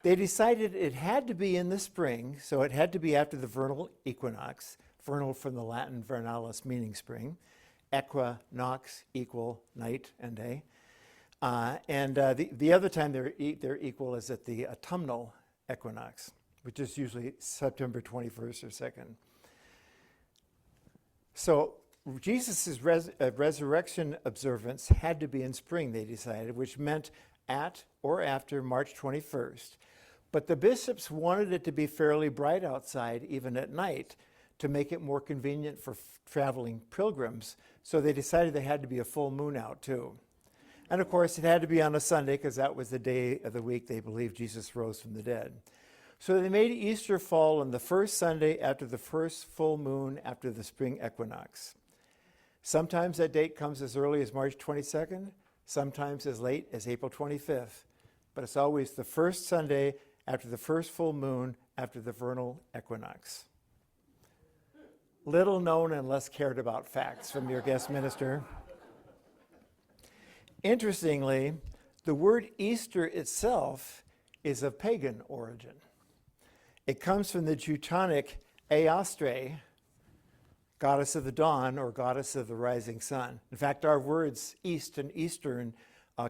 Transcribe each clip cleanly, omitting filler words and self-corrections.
They decided it had to be in the spring, so it had to be after the vernal equinox, vernal from the Latin vernalis, meaning spring, equinox, equal, night and day. The other time they're equal is at the autumnal equinox, which is usually September 21st or 2nd. So Jesus' resurrection observance had to be in spring, they decided, which meant at or after March 21st. But the bishops wanted it to be fairly bright outside, even at night, to make it more convenient for traveling pilgrims. So they decided there had to be a full moon out, too. And of course, it had to be on a Sunday, because that was the day of the week they believed Jesus rose from the dead. So they made Easter fall on the first Sunday after the first full moon after the spring equinox. Sometimes that date comes as early as March 22nd, sometimes as late as April 25th, but it's always the first Sunday after the first full moon after the vernal equinox. Little known and less cared about facts from your guest minister. Interestingly, the word Easter itself is of pagan origin. It comes from the Teutonic Eostre, goddess of the dawn or goddess of the rising sun. In fact, our words east and eastern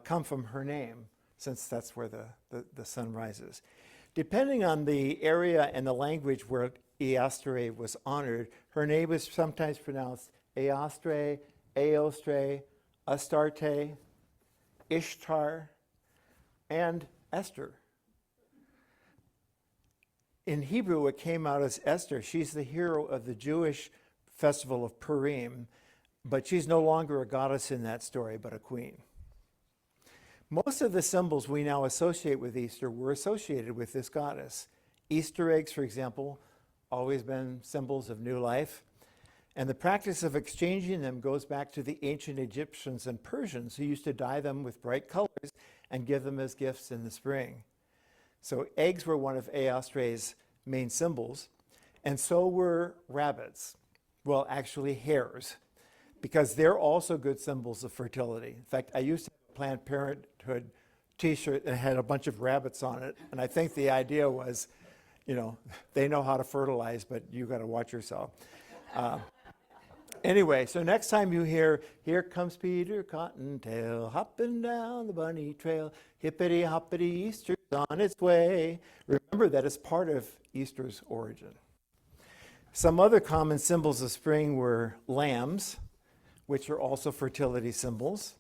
come from her name, since that's where the sun rises. Depending on the area and the language where Eostre was honored, her name is sometimes pronounced Eostre, Eostre, Astarte, Ishtar, and Esther. In Hebrew, it came out as Esther. She's the hero of the Jewish festival of Purim, but she's no longer a goddess in that story, but a queen. Most of the symbols we now associate with Easter were associated with this goddess. Easter eggs, for example, always been symbols of new life. And the practice of exchanging them goes back to the ancient Egyptians and Persians, who used to dye them with bright colors and give them as gifts in the spring. So eggs were one of Eostre's main symbols, and so were rabbits. Well, actually hares, because they're also good symbols of fertility. In fact, I used to have a Planned Parenthood t-shirt that had a bunch of rabbits on it, and I think the idea was, they know how to fertilize, but you got to watch yourself. Anyway, so next time you hear, "Here comes Peter Cottontail, hopping down the bunny trail, hippity hoppity, Easter's on its way," remember that it's part of Easter's origin. Some other common symbols of spring were lambs, which are also fertility symbols,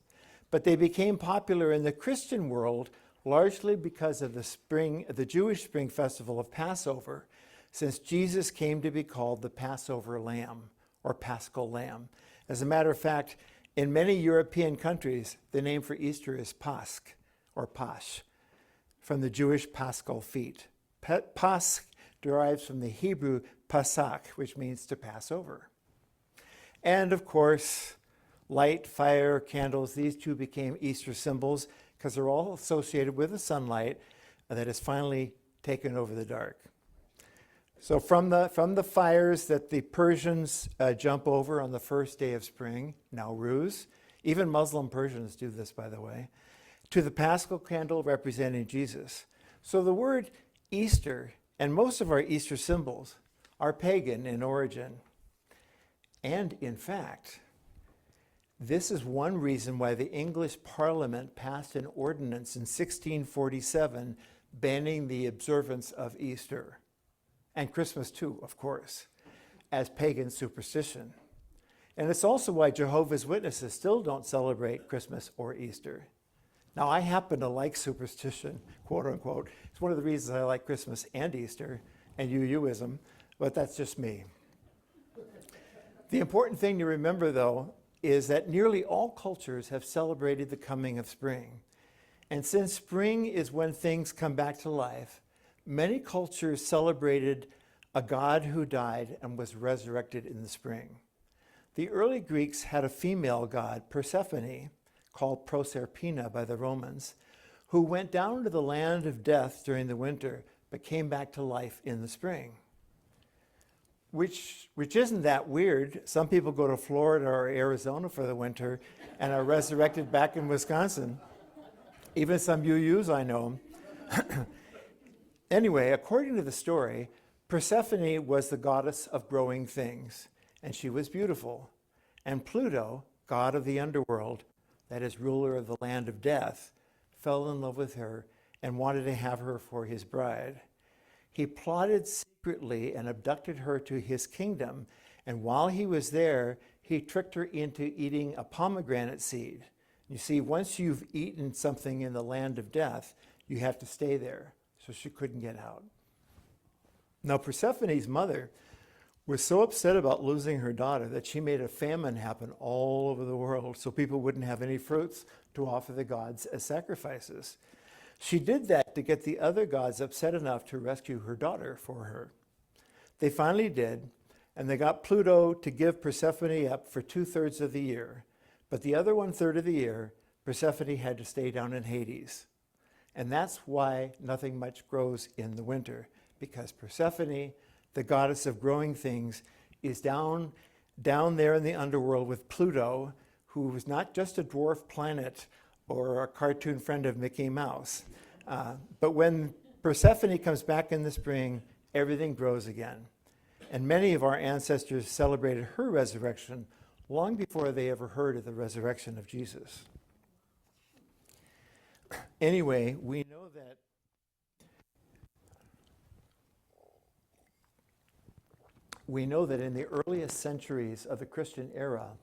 but they became popular in the Christian world largely because of the Jewish spring festival of Passover, since Jesus came to be called the Passover Lamb, or Paschal Lamb. As a matter of fact, in many European countries, the name for Easter is Pasch, or Pasch, from the Jewish Paschal feast. Pasch derives from the Hebrew Pasach, which means to pass over. And of course, light, fire, candles, these two became Easter symbols because they're all associated with the sunlight that has finally taken over the dark. So from the fires that the Persians jump over on the first day of spring, Nowruz, even Muslim Persians do this, by the way, to the Paschal candle representing Jesus. So the word Easter and most of our Easter symbols are pagan in origin. And in fact, this is one reason why the English Parliament passed an ordinance in 1647 banning the observance of Easter. And Christmas too, of course, as pagan superstition. And it's also why Jehovah's Witnesses still don't celebrate Christmas or Easter. Now, I happen to like superstition, quote unquote. It's one of the reasons I like Christmas and Easter and UUism, but that's just me. The important thing to remember, though, is that nearly all cultures have celebrated the coming of spring. And since spring is when things come back to life, many cultures celebrated a god who died and was resurrected in the spring. The early Greeks had a female god, Persephone, called Proserpina by the Romans, who went down to the land of death during the winter, but came back to life in the spring. Which isn't that weird. Some people go to Florida or Arizona for the winter and are resurrected back in Wisconsin. Even some UUs I know. Anyway, according to the story, Persephone was the goddess of growing things, and she was beautiful. And Pluto, god of the underworld, that is, ruler of the land of death, fell in love with her and wanted to have her for his bride. He plotted secretly and abducted her to his kingdom, and while he was there, he tricked her into eating a pomegranate seed. You see, once you've eaten something in the land of death, you have to stay there, so she couldn't get out. Now, Persephone's mother was so upset about losing her daughter that she made a famine happen all over the world so people wouldn't have any fruits to offer the gods as sacrifices. She did that to get the other gods upset enough to rescue her daughter for her. They finally did, and they got Pluto to give Persephone up for 2/3 of the year. But the other 1/3 of the year, Persephone had to stay down in Hades. And that's why nothing much grows in the winter, because Persephone, the goddess of growing things, is down there in the underworld with Pluto, who was not just a dwarf planet or a cartoon friend of Mickey Mouse. But when Persephone comes back in the spring, everything grows again. And many of our ancestors celebrated her resurrection long before they ever heard of the resurrection of Jesus. Anyway, we know that in the earliest centuries of the Christian era,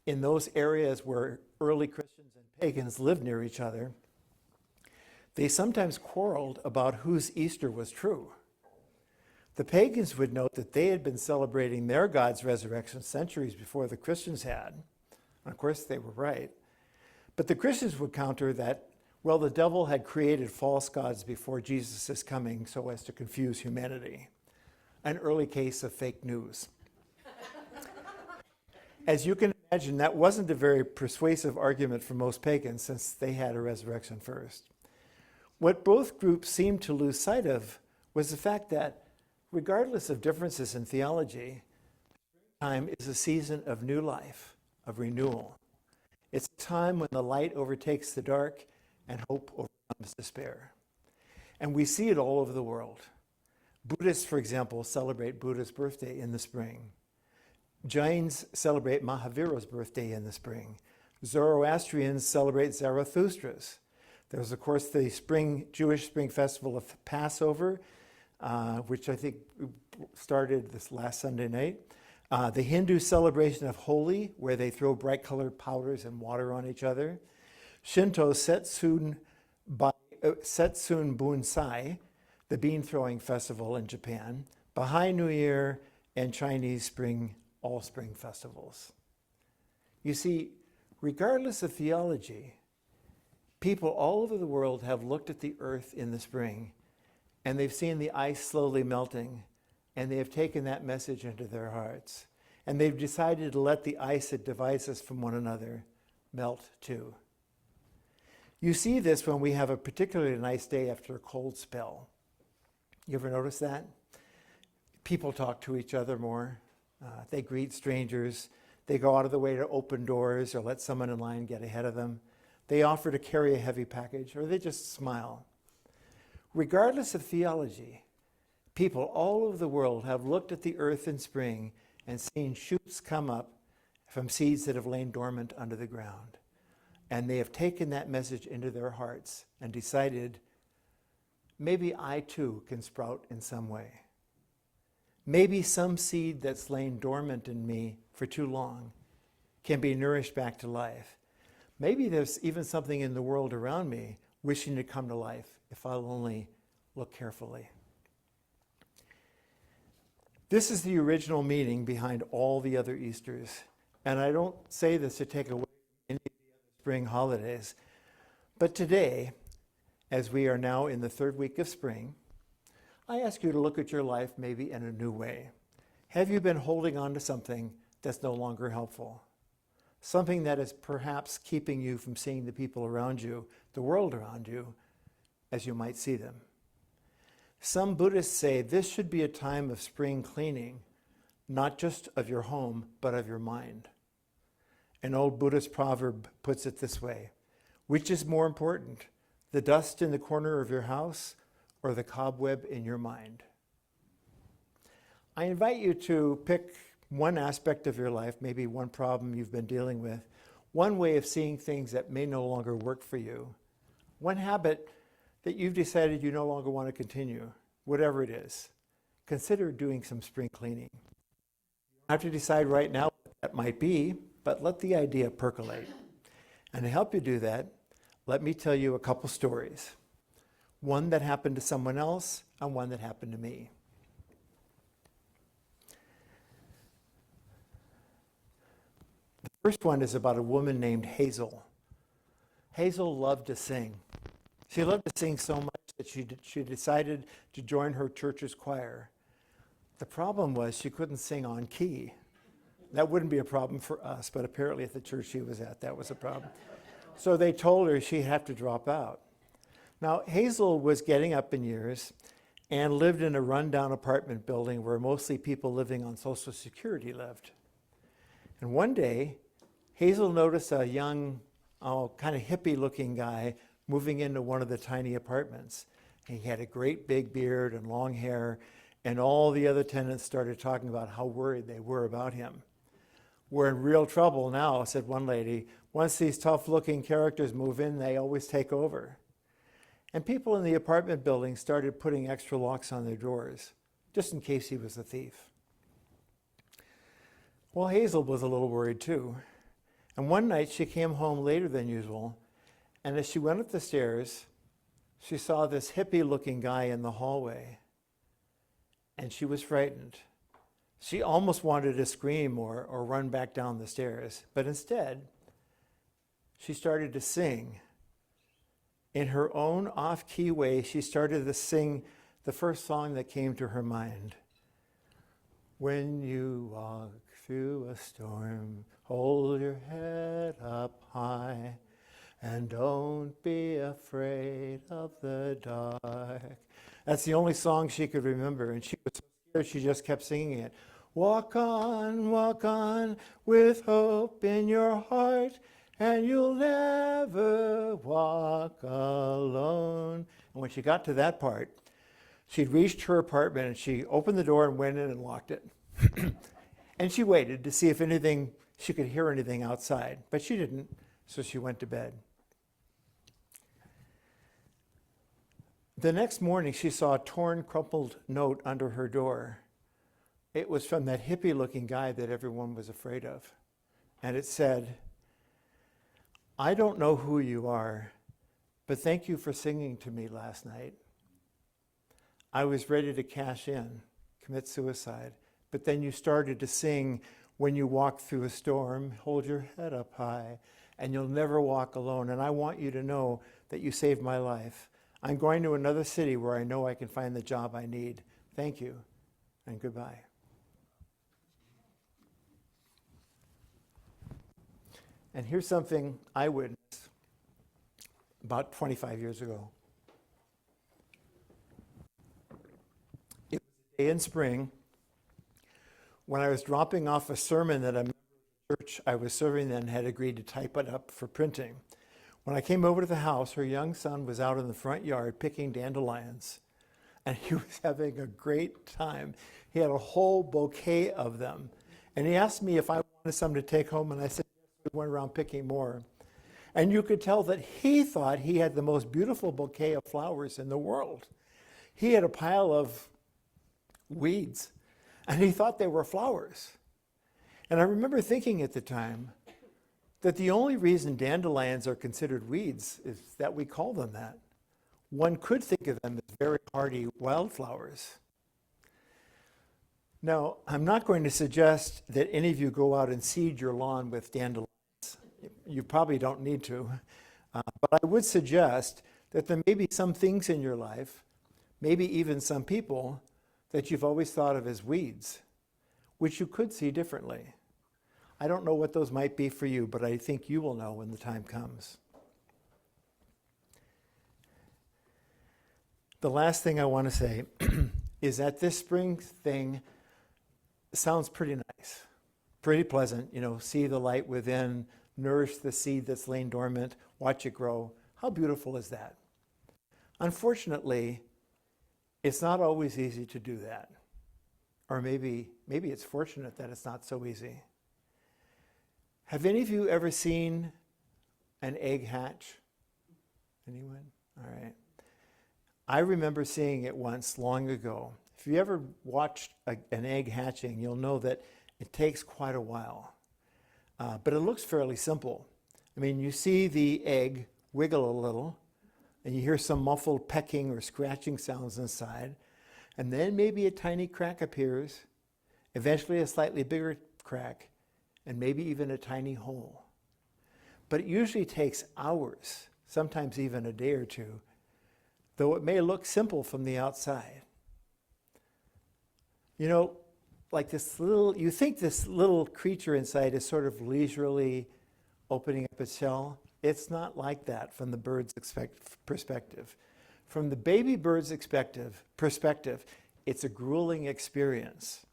in those areas where early Christians and pagans lived near each other, they sometimes quarreled about whose Easter was true. The pagans would note that they had been celebrating their God's resurrection centuries before the Christians had. And of course, they were right. But the Christians would counter that, well, the devil had created false gods before Jesus' coming so as to confuse humanity. An early case of fake news. As you can imagine, that wasn't a very persuasive argument for most pagans since they had a resurrection first. What both groups seemed to lose sight of was the fact that, regardless of differences in theology, springtime is a season of new life, of renewal. It's a time when the light overtakes the dark and hope overcomes despair. And we see it all over the world. Buddhists, for example, celebrate Buddha's birthday in the spring. Jains celebrate Mahavira's birthday in the spring. Zoroastrians celebrate Zarathustra's. There's, of course, the Jewish spring festival of Passover, which I think started this last Sunday night. The Hindu celebration of Holi, where they throw bright-colored powders and water on each other. Shinto Setsun Bunsai, the bean-throwing festival in Japan. Bahai New Year, and Chinese all spring festivals. You see, regardless of theology, people all over the world have looked at the earth in the spring, and they've seen the ice slowly melting, and they have taken that message into their hearts. And they've decided to let the ice that divides us from one another melt too. You see this when we have a particularly nice day after a cold spell. You ever notice that? People talk to each other more. They greet strangers. They go out of the way to open doors or let someone in line get ahead of them. They offer to carry a heavy package, or they just smile. Regardless of theology, people all over the world have looked at the earth in spring and seen shoots come up from seeds that have lain dormant under the ground. And they have taken that message into their hearts and decided, maybe I too can sprout in some way. Maybe some seed that's lain dormant in me for too long can be nourished back to life. Maybe there's even something in the world around me wishing to come to life if I'll only look carefully. This is the original meaning behind all the other Easters. And I don't say this to take away from any of the other spring holidays. But today, as we are now in the third week of spring, I ask you to look at your life maybe in a new way. Have you been holding on to something that's no longer helpful? Something that is perhaps keeping you from seeing the people around you, the world around you, as you might see them. Some Buddhists say this should be a time of spring cleaning, not just of your home, but of your mind. An old Buddhist proverb puts it this way: which is more important, the dust in the corner of your house or the cobweb in your mind? I invite you to pick one aspect of your life, maybe one problem you've been dealing with, one way of seeing things that may no longer work for you, one habit that you've decided you no longer want to continue, whatever it is. Consider doing some spring cleaning. You don't have to decide right now what that might be, but let the idea percolate. And to help you do that, let me tell you a couple stories. One that happened to someone else and one that happened to me. The first one is about a woman named Hazel. Hazel loved to sing. She loved to sing so much that she decided to join her church's choir. The problem was she couldn't sing on key. That wouldn't be a problem for us, but apparently at the church she was at, that was a problem. So they told her she'd have to drop out. Now, Hazel was getting up in years and lived in a rundown apartment building where mostly people living on Social Security lived. And one day, Hazel noticed a young, kind of hippie-looking guy moving into one of the tiny apartments. He had a great big beard and long hair, and all the other tenants started talking about how worried they were about him. "We're in real trouble now," said one lady. "Once these tough-looking characters move in, they always take over." And people in the apartment building started putting extra locks on their doors, just in case he was a thief. Well, Hazel was a little worried too. And one night she came home later than usual, and as she went up the stairs, she saw this hippie-looking guy in the hallway, and she was frightened. She almost wanted to scream or run back down the stairs, but instead, she started to sing. In her own off-key way, she started to sing the first song that came to her mind. "When you walk through a storm, hold your head up high, and don't be afraid of the dark." That's the only song she could remember, and she was so scared she just kept singing it. walk on with hope in your heart, and you'll never walk alone. And when she got to that part, she'd reached her apartment and she opened the door and went in and locked it. And she waited to see if she could hear anything outside, but she didn't, so she went to bed. The next morning, she saw a torn, crumpled note under her door. It was from that hippie-looking guy that everyone was afraid of. And it said, "I don't know who you are, but thank you for singing to me last night. I was ready to cash in, commit suicide, but then you started to sing, 'When you walk through a storm, hold your head up high, and you'll never walk alone.' And I want you to know that you saved my life. I'm going to another city where I know I can find the job I need. Thank you, and goodbye." And here's something I witnessed about 25 years ago. It was a day in spring when I was dropping off a sermon that a member of the church I was serving then had agreed to type it up for printing. When I came over to the house, her young son was out in the front yard picking dandelions, and he was having a great time. He had a whole bouquet of them, and he asked me if I wanted some to take home, and I said, yes. We went around picking more. And you could tell that he thought he had the most beautiful bouquet of flowers in the world. He had a pile of weeds, and he thought they were flowers. And I remember thinking at the time that the only reason dandelions are considered weeds is that we call them that. One could think of them as very hardy wildflowers. Now, I'm not going to suggest that any of you go out and seed your lawn with dandelions. You probably don't need to. But I would suggest that there may be some things in your life, maybe even some people, that you've always thought of as weeds, which you could see differently. I don't know what those might be for you, but I think you will know when the time comes. The last thing I want to say is that this spring thing sounds pretty nice, pretty pleasant. See the light within, nourish the seed that's lain dormant, watch it grow. How beautiful is that? Unfortunately, It's not always easy to do that. Or maybe it's fortunate that it's not so easy. Have any of you ever seen an egg hatch? Anyone? All right. I remember seeing it once long ago. If you ever watched an egg hatching, you'll know that it takes quite a while. But it looks fairly simple. I mean, you see the egg wiggle a little, and you hear some muffled pecking or scratching sounds inside, and then maybe a tiny crack appears, eventually a slightly bigger crack, and maybe even a tiny hole. But it usually takes hours, sometimes even a day or two, though it may look simple from the outside. You know, like you think this little creature inside is sort of leisurely opening up its shell. It's not like that from the bird's perspective. From the baby bird's perspective, it's a grueling experience.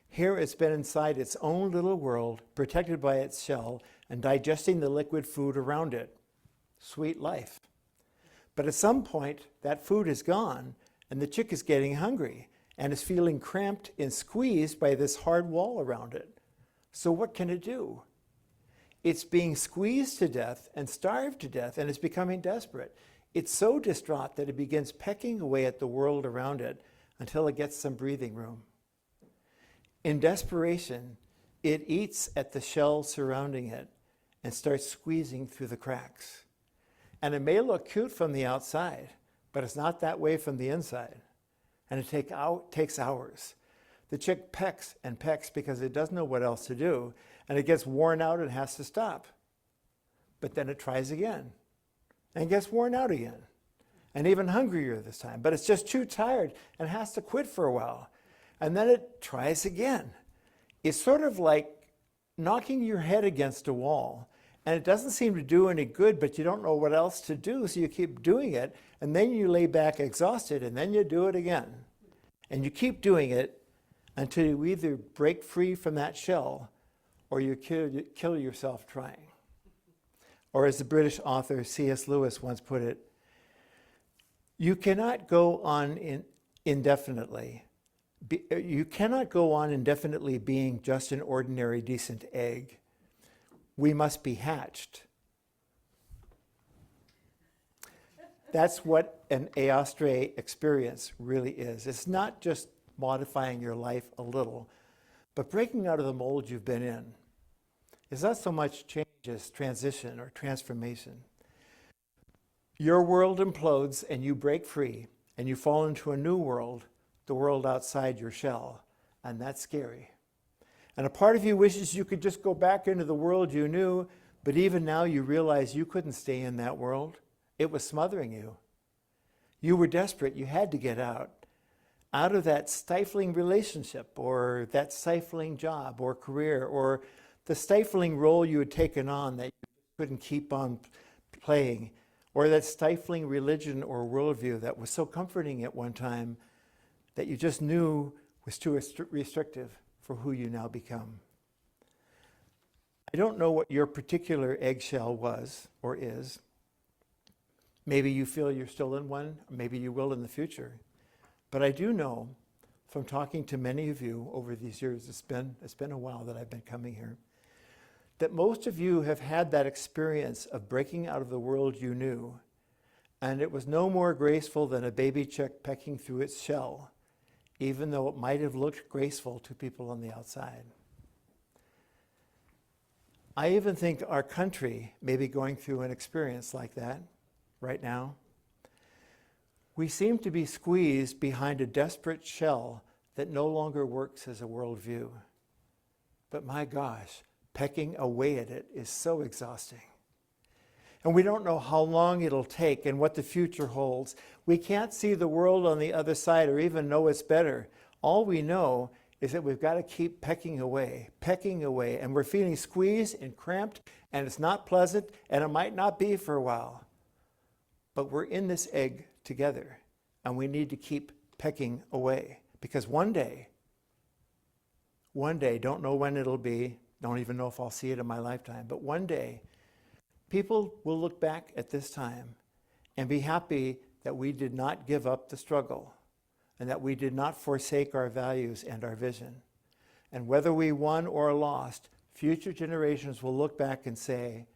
Here it's been inside its own little world, protected by its shell, and digesting the liquid food around it. Sweet life. But at some point, that food is gone, and the chick is getting hungry, and is feeling cramped and squeezed by this hard wall around it. So what can it do? It's being squeezed to death and starved to death, and it's becoming desperate. It's so distraught that it begins pecking away at the world around it until it gets some breathing room. In desperation, it eats at the shell surrounding it and starts squeezing through the cracks. And it may look cute from the outside, but it's not that way from the inside. And it takes hours. The chick pecks and pecks because it doesn't know what else to do, and it gets worn out and has to stop. But then it tries again, and gets worn out again, and even hungrier this time. But it's just too tired and has to quit for a while. And then it tries again. It's sort of like knocking your head against a wall, and it doesn't seem to do any good, but you don't know what else to do, so you keep doing it, and then you lay back exhausted, and then you do it again. And you keep doing it until you either break free from that shell or you kill yourself trying. Or as the British author C.S. Lewis once put it, you cannot go on indefinitely. You cannot go on indefinitely being just an ordinary decent egg. We must be hatched. That's what an Eostre experience really is. It's not just modifying your life a little, but breaking out of the mold you've been in. It's not so much change as transition or transformation. Your world implodes and you break free and you fall into a new world, the world outside your shell, and that's scary. And a part of you wishes you could just go back into the world you knew, but even now you realize you couldn't stay in that world. It was smothering you. You were desperate. You had to get out of that stifling relationship or that stifling job or career or the stifling role you had taken on that you couldn't keep on playing, or that stifling religion or worldview that was so comforting at one time that you just knew was too restrictive for who you now become. I don't know what your particular eggshell was or is. Maybe you feel you're still in one, or maybe you will in the future. But I do know from talking to many of you over these years, it's been a while that I've been coming here, that most of you have had that experience of breaking out of the world you knew, and it was no more graceful than a baby chick pecking through its shell, even though it might have looked graceful to people on the outside. I even think our country may be going through an experience like that right now. We seem to be squeezed behind a desperate shell that no longer works as a worldview. But my gosh, pecking away at it is so exhausting. And we don't know how long it'll take and what the future holds. We can't see the world on the other side or even know it's better. All we know is that we've got to keep pecking away, and we're feeling squeezed and cramped, and it's not pleasant, and it might not be for a while. But we're in this egg together, and we need to keep pecking away, because one day, don't know when it'll be, don't even know if I'll see it in my lifetime, but one day, people will look back at this time and be happy that we did not give up the struggle, and that we did not forsake our values and our vision. And whether we won or lost, future generations will look back and say,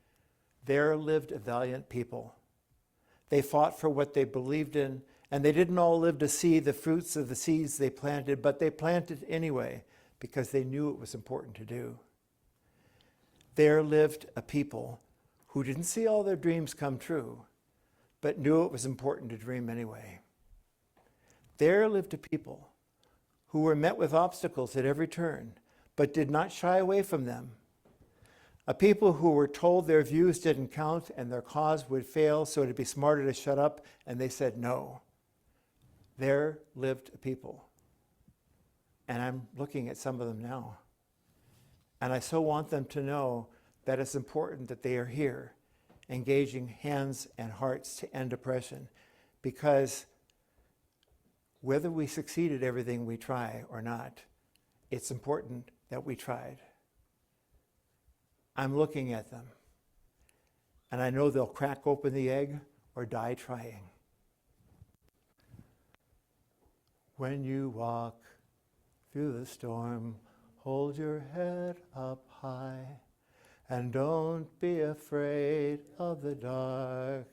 there lived a valiant people. They fought for what they believed in, and they didn't all live to see the fruits of the seeds they planted, but they planted anyway because they knew it was important to do. There lived a people who didn't see all their dreams come true, but knew it was important to dream anyway. There lived a people who were met with obstacles at every turn, but did not shy away from them. A people who were told their views didn't count and their cause would fail, so it'd be smarter to shut up, and they said no. There lived a people. And I'm looking at some of them now. And I so want them to know that it's important that they are here, engaging hands and hearts to end oppression, because whether we succeed at everything we try or not, it's important that we tried. I'm looking at them, and I know they'll crack open the egg or die trying. When you walk through the storm, hold your head up high, and don't be afraid of the dark.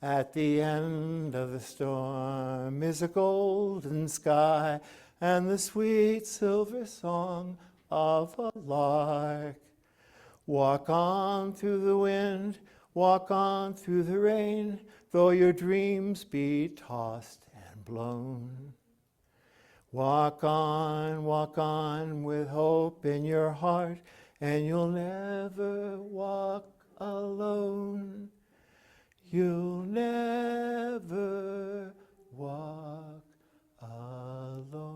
At the end of the storm is a golden sky and the sweet silver song of a lark. Walk on through the wind, walk on through the rain, though your dreams be tossed and blown. Walk on with hope in your heart, and you'll never walk alone. You'll never walk alone.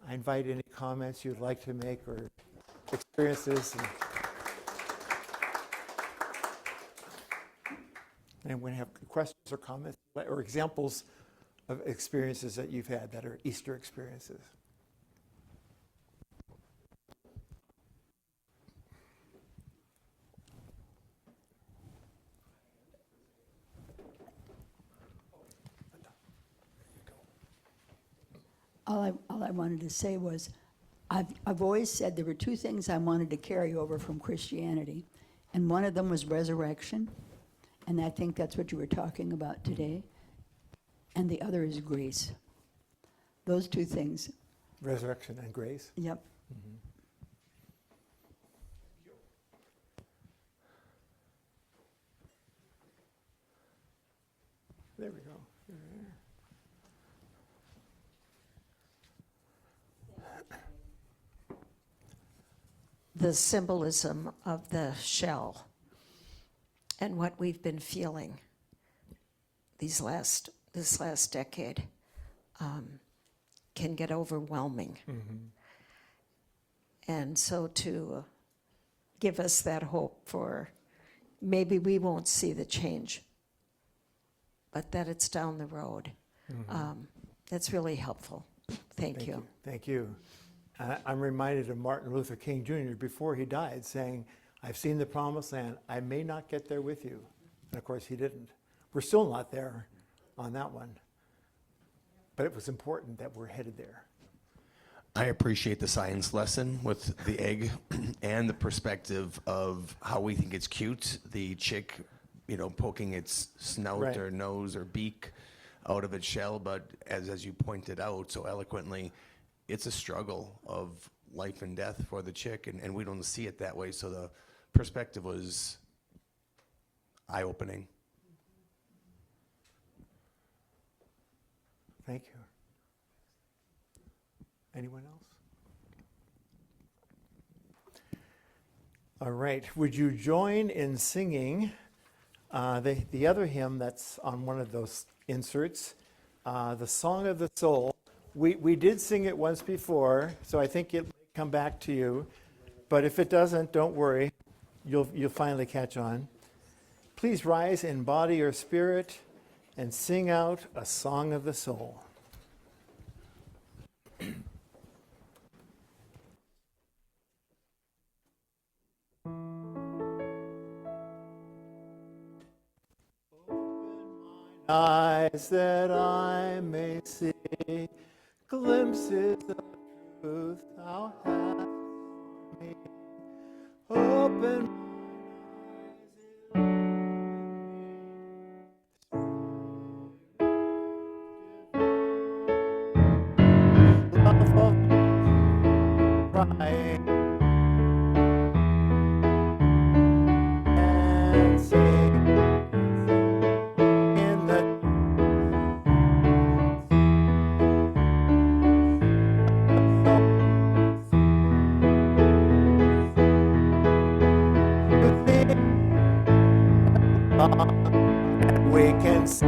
I invite any comments you'd like to make or experiences. And when you have questions or comments or examples of experiences that you've had that are Easter experiences. All I wanted to say was, I've always said there were two things I wanted to carry over from Christianity, and one of them was resurrection, and I think that's what you were talking about today, and the other is grace. Those two things. Resurrection and grace? Yep. Mm-hmm. There we go. The symbolism of the shell and what we've been feeling this last decade can get overwhelming. Mm-hmm. And so to give us that hope for maybe we won't see the change, but that it's down the road, that's really helpful. Thank you. Thank you. I'm reminded of Martin Luther King Jr. before he died saying, I've seen the promised land. I may not get there with you. And of course he didn't. We're still not there on that one. But it was important that we're headed there. I appreciate the science lesson with the egg and the perspective of how we think it's cute. The chick, poking its snout Right. or nose or beak out of its shell. But as you pointed out so eloquently, it's a struggle of life and death for the chick, and we don't see it that way. So the perspective was eye-opening. Thank you. Anyone else? All right. Would you join in singing the other hymn that's on one of those inserts, the Song of the Soul? We did sing it once before, so I think it will come back to you. But if it doesn't, don't worry. You'll finally catch on. Please rise in body or spirit and sing out a song of the soul. Open mine eyes that I may see glimpses of truth thou hast me. Open love of crying and sing in the we can see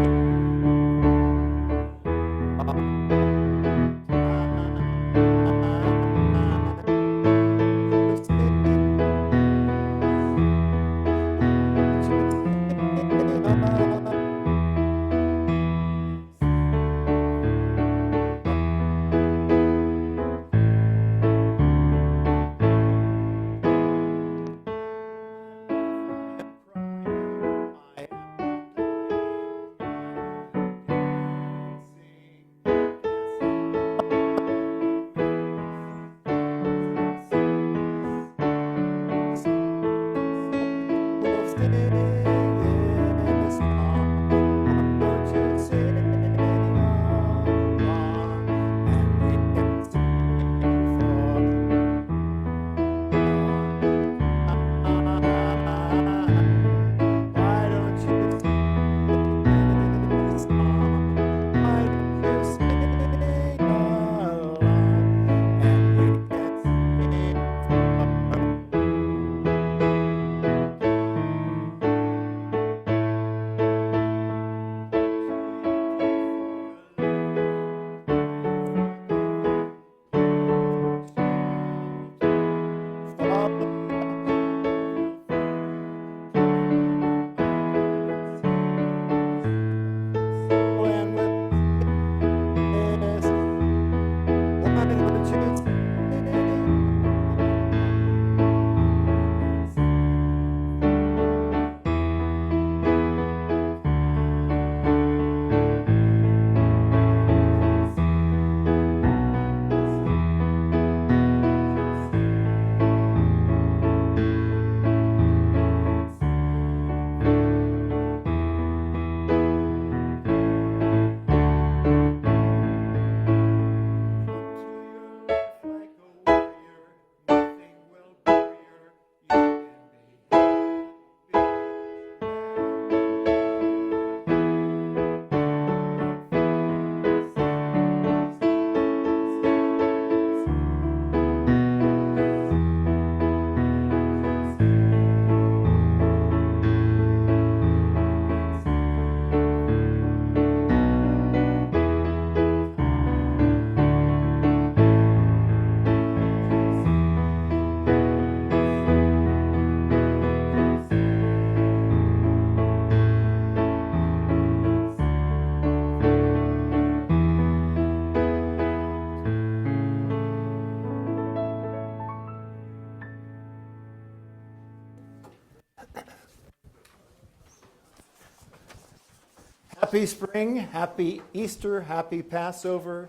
Happy spring, happy Easter, happy Passover.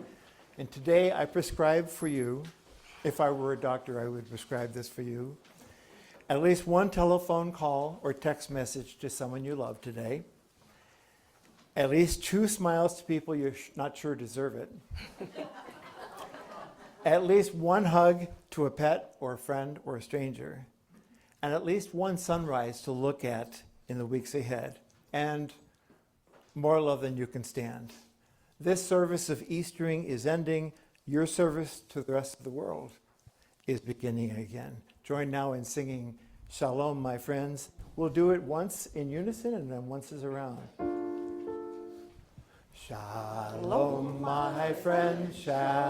And today I prescribe for you, if I were a doctor, I would prescribe this for you, at least one telephone call or text message to someone you love today, at least 2 smiles to people you're not sure deserve it, at least 1 hug to a pet or a friend or a stranger, and at least 1 sunrise to look at in the weeks ahead, and more love than you can stand. This service of Eastering is ending. Your service to the rest of the world is beginning again. Join now in singing Shalom, my friends. We'll do it once in unison and then once as a round. Shalom, my friends. Shalom.